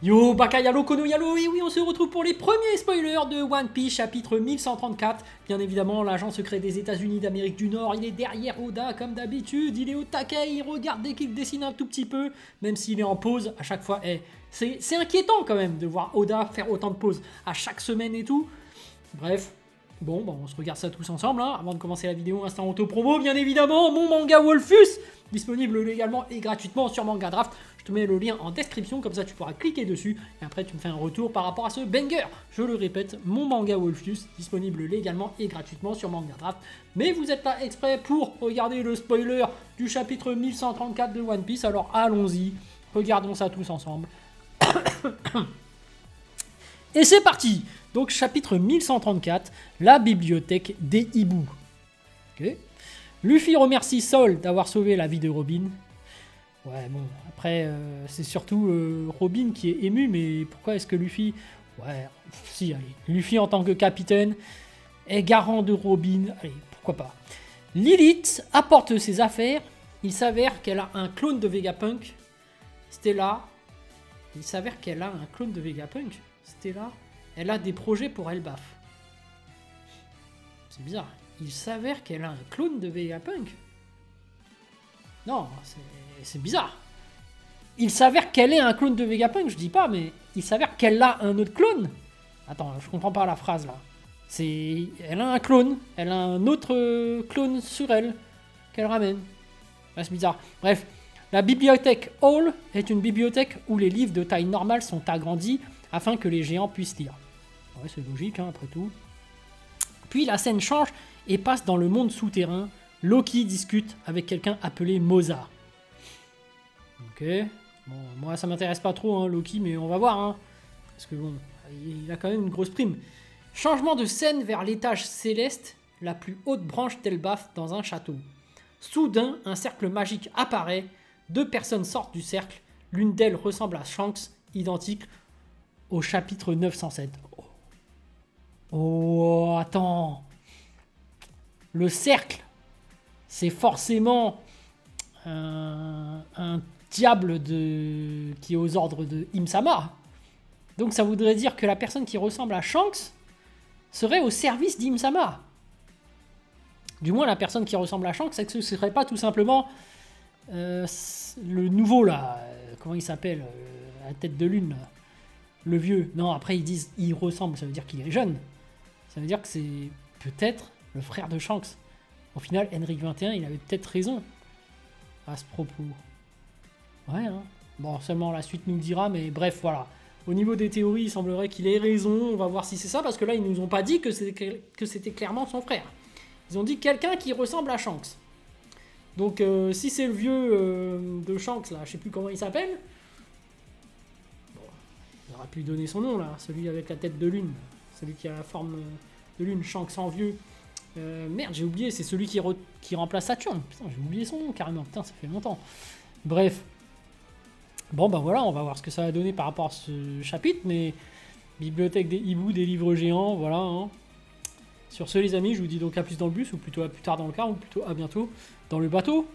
Yo, Baka Yalo, Kono Yalo, et oui, on se retrouve pour les premiers spoilers de One Piece, chapitre 1134. Bien évidemment, l'agent secret des États-Unis d'Amérique du Nord, il est derrière Oda comme d'habitude, il est au taquet, il regarde dès qu'il dessine un tout petit peu, même s'il est en pause à chaque fois. C'est inquiétant quand même de voir Oda faire autant de pauses à chaque semaine et tout. Bref. Bon, on se regarde ça tous ensemble, hein, avant de commencer la vidéo, instant auto-promo, bien évidemment, mon manga Wolfus, disponible légalement et gratuitement sur Manga Draft. Je te mets le lien en description, comme ça tu pourras cliquer dessus, et après tu me fais un retour par rapport à ce banger. Je le répète, mon manga Wolfus, disponible légalement et gratuitement sur Manga Draft. Mais vous êtes là exprès pour regarder le spoiler du chapitre 1134 de One Piece, alors allons-y, regardons ça tous ensemble. Et c'est parti! Donc chapitre 1134, la bibliothèque des hiboux. Okay. Luffy remercie Sol d'avoir sauvé la vie de Robin. Ouais bon, après c'est surtout Robin qui est ému, mais pourquoi est-ce que Luffy... Ouais, si, allez. Luffy en tant que capitaine est garant de Robin, allez, pourquoi pas. Lilith apporte ses affaires, il s'avère qu'elle a un clone de Vegapunk. Stella, il s'avère qu'elle a un clone de Vegapunk. Stella... Elle a des projets pour Elbaf. C'est bizarre. Il s'avère qu'elle a un clone de Vegapunk. Non, c'est bizarre. Il s'avère qu'elle est un clone de Vegapunk, je dis pas, mais il s'avère qu'elle a un autre clone. Attends, je comprends pas la phrase là. Elle a un clone. Elle a un autre clone sur elle qu'elle ramène. Ouais, c'est bizarre. Bref, la bibliothèque Hall est une bibliothèque où les livres de taille normale sont agrandis afin que les géants puissent lire. Ouais, c'est logique, hein, après tout. Puis la scène change et passe dans le monde souterrain. Loki discute avec quelqu'un appelé Moza. Ok. Bon, moi, ça m'intéresse pas trop, hein, Loki, mais on va voir. Hein, parce que bon, il a quand même une grosse prime. Changement de scène vers l'étage céleste, la plus haute branche d'Elbaf dans un château. Soudain, un cercle magique apparaît. 2 personnes sortent du cercle. L'une d'elles ressemble à Shanks, identique au chapitre 907. Oh, attends. Le cercle, c'est forcément un diable qui est aux ordres de Im-sama. Donc ça voudrait dire que la personne qui ressemble à Shanks serait au service d'Im-sama. Du moins, la personne qui ressemble à Shanks, c'est que ce ne serait pas tout simplement le nouveau, là. Comment il s'appelle, la tête de lune, là. Le vieux. Non, après ils disent il ressemble, ça veut dire qu'il est jeune. Ça veut dire que c'est peut-être le frère de Shanks. Au final, Henrik 21, il avait peut-être raison à ce propos. Ouais, hein. Bon, seulement la suite nous le dira, mais bref, voilà. Au niveau des théories, il semblerait qu'il ait raison. On va voir si c'est ça, parce que là, ils nous ont pas dit que c'était clairement son frère. Ils ont dit quelqu'un qui ressemble à Shanks. Donc, si c'est le vieux de Shanks, là, je sais plus comment il s'appelle. On aurait pu donner son nom, là, celui avec la tête de lune. Celui qui a la forme de lune, Shanks en vieux. Merde, j'ai oublié, c'est celui qui remplace Saturne. Putain, j'ai oublié son nom carrément, putain, ça fait longtemps. Bref. Bon, bah voilà, on va voir ce que ça va donner par rapport à ce chapitre, mais... Bibliothèque des hiboux, des livres géants, voilà. Hein. Sur ce, les amis, je vous dis donc à plus dans le bus, ou plutôt à plus tard dans le car, ou plutôt à bientôt dans le bateau.